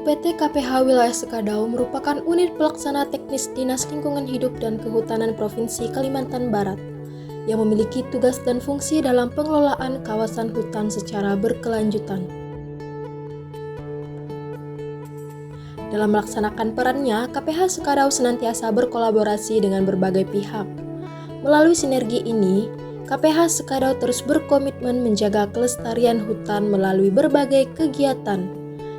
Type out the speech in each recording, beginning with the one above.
UPT KPH Wilayah Sekadau merupakan unit pelaksana teknis Dinas Lingkungan Hidup dan Kehutanan Provinsi Kalimantan Barat yang memiliki tugas dan fungsi dalam pengelolaan kawasan hutan secara berkelanjutan. Dalam melaksanakan perannya, KPH Sekadau senantiasa berkolaborasi dengan berbagai pihak. Melalui sinergi ini, KPH Sekadau terus berkomitmen menjaga kelestarian hutan melalui berbagai kegiatan.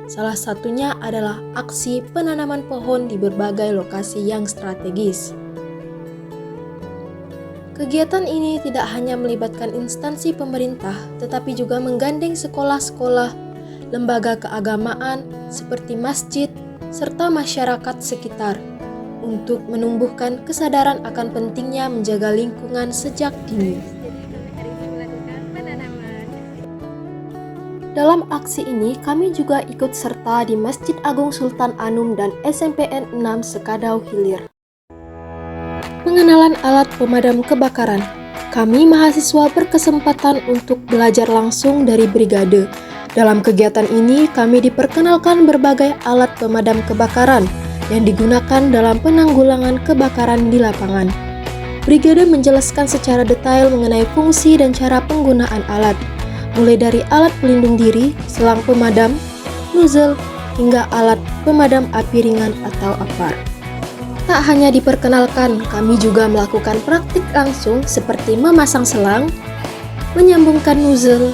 Salah satunya adalah aksi penanaman pohon di berbagai lokasi yang strategis. Kegiatan ini tidak hanya melibatkan instansi pemerintah, tetapi juga menggandeng sekolah-sekolah, lembaga keagamaan seperti masjid, serta masyarakat sekitar untuk menumbuhkan kesadaran akan pentingnya menjaga lingkungan sejak dini. Dalam aksi ini, kami juga ikut serta di Masjid Agung Sultan Anum dan SMPN 6 Sekadau Hilir. Pengenalan alat pemadam kebakaran. Kami mahasiswa berkesempatan untuk belajar langsung dari brigade. Dalam kegiatan ini, kami diperkenalkan berbagai alat pemadam kebakaran yang digunakan dalam penanggulangan kebakaran di lapangan. Brigade menjelaskan secara detail mengenai fungsi dan cara penggunaan alat, mulai dari alat pelindung diri, selang pemadam, nozzle, hingga alat pemadam api ringan atau APAR. Tak hanya diperkenalkan, kami juga melakukan praktik langsung seperti memasang selang, menyambungkan nozzle,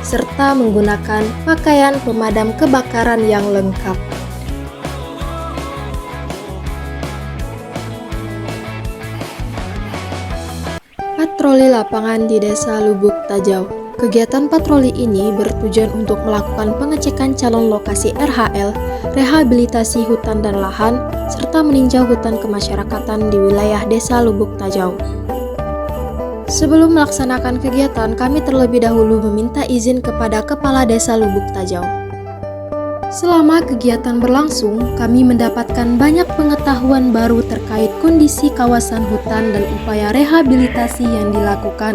serta menggunakan pakaian pemadam kebakaran yang lengkap. Patroli lapangan di Desa Lubuk Tajau. Kegiatan patroli ini bertujuan untuk melakukan pengecekan calon lokasi RHL, rehabilitasi hutan dan lahan, serta meninjau hutan kemasyarakatan di wilayah Desa Lubuk Tajau. Sebelum melaksanakan kegiatan, kami terlebih dahulu meminta izin kepada Kepala Desa Lubuk Tajau. Selama kegiatan berlangsung, kami mendapatkan banyak pengetahuan baru terkait kondisi kawasan hutan dan upaya rehabilitasi yang dilakukan.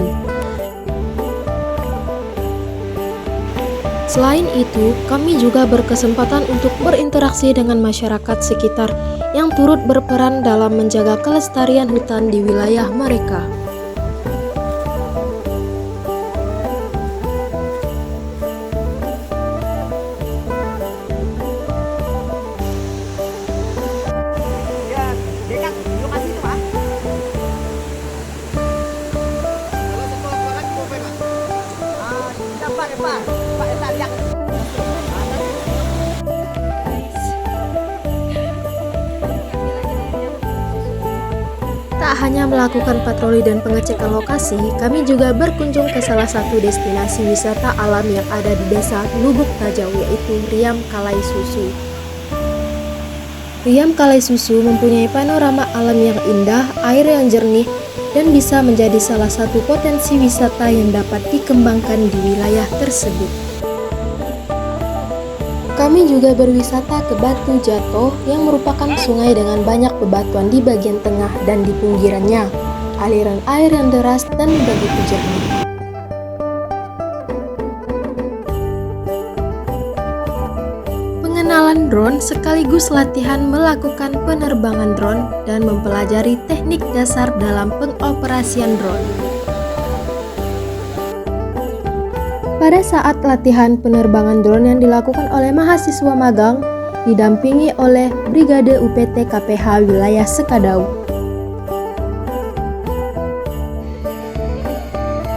Selain itu, kami juga berkesempatan untuk berinteraksi dengan masyarakat sekitar yang turut berperan dalam menjaga kelestarian hutan di wilayah mereka. Tak hanya melakukan patroli dan pengecekan lokasi, kami juga berkunjung ke salah satu destinasi wisata alam yang ada di Desa Lubuk Tajau, yaitu Riam Kalai Susu. Riam Kalai Susu mempunyai panorama alam yang indah, air yang jernih, dan bisa menjadi salah satu potensi wisata yang dapat dikembangkan di wilayah tersebut. Kami juga berwisata ke Batu Jatoh yang merupakan sungai dengan banyak bebatuan di bagian tengah dan di pinggirannya, aliran air yang deras dan begitu jernih. Pengenalan drone sekaligus latihan melakukan penerbangan drone dan mempelajari teknik dasar dalam pengoperasian drone. Pada saat latihan penerbangan drone yang dilakukan oleh mahasiswa magang, didampingi oleh Brigade UPT KPH Wilayah Sekadau.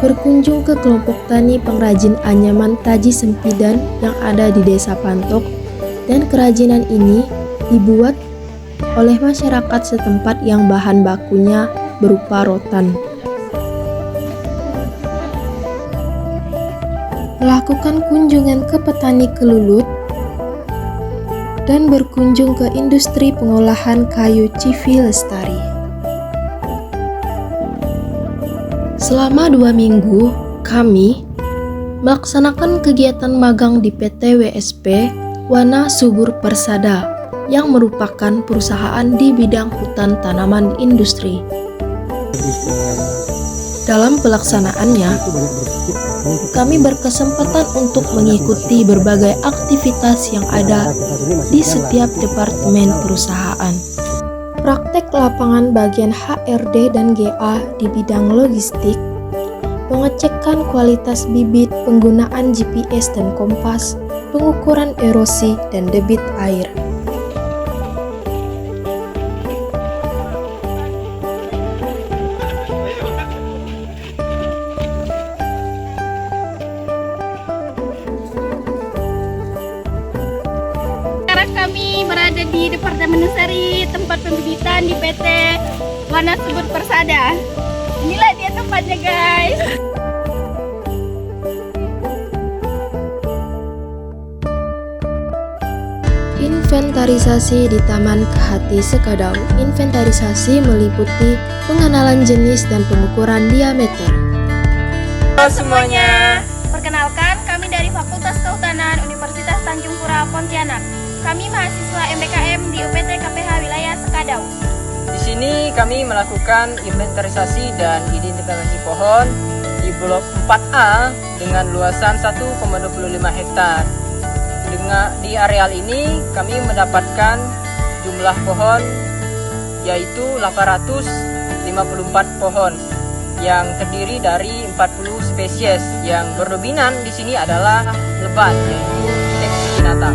Berkunjung ke kelompok tani pengrajin anyaman Taji Sempidan yang ada di Desa Pantok, dan kerajinan ini dibuat oleh masyarakat setempat yang bahan bakunya berupa rotan. Melakukan kunjungan ke petani kelulut, dan berkunjung ke industri pengolahan kayu Civi Lestari. Selama 2 minggu, kami melaksanakan kegiatan magang di PT WSP Wana Subur Persada yang merupakan perusahaan di bidang hutan tanaman industri. Dalam pelaksanaannya, kami berkesempatan untuk mengikuti berbagai aktivitas yang ada di setiap departemen perusahaan. Praktek lapangan bagian HRD dan GA di bidang logistik, pengecekan kualitas bibit, penggunaan GPS dan kompas, pengukuran erosi dan debit air. Sekarang kami berada di Departemen Nursery, tempat pembibitan di PT Wana Subur Persada. Inilah dia tempatnya, guys. Inventarisasi di Taman Kehati Sekadau. Inventarisasi meliputi pengenalan jenis dan pengukuran diameter. Halo semuanya. Perkenalkan, kami dari Fakultas Kehutanan Universitas Tanjung Pura Pontianak. Kami mahasiswa MBKM di UPT KPH Wilayah Sekadau. Di sini kami melakukan inventarisasi dan identifikasi pohon di blok 4A dengan luasan 1,25 hektar. Di areal ini kami mendapatkan jumlah pohon yaitu 854 pohon yang terdiri dari 40 spesies. Yang berdominan di sini adalah lebat, yaitu Textinata.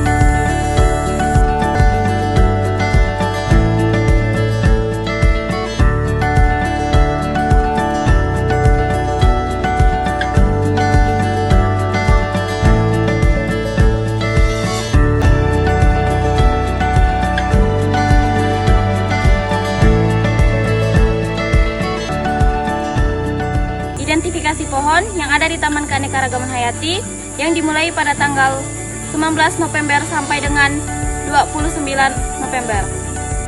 Identifikasi pohon yang ada di Taman Keanekaragaman Hayati yang dimulai pada tanggal 19 November sampai dengan 29 November.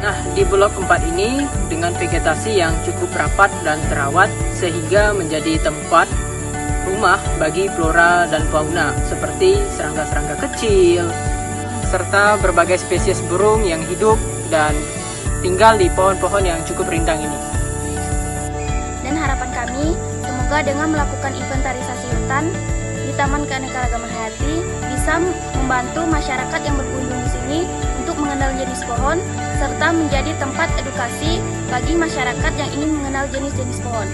Nah, di blok 4 ini dengan vegetasi yang cukup rapat dan terawat sehingga menjadi tempat rumah bagi flora dan fauna seperti serangga-serangga kecil serta berbagai spesies burung yang hidup dan tinggal di pohon-pohon yang cukup rindang ini. Dan harapan kami, semoga dengan melakukan inventarisasi hutan di Taman Keanekaragaman Hayati bisa membantu masyarakat yang berkunjung di sini untuk mengenal jenis pohon serta menjadi tempat edukasi bagi masyarakat yang ingin mengenal jenis-jenis pohon.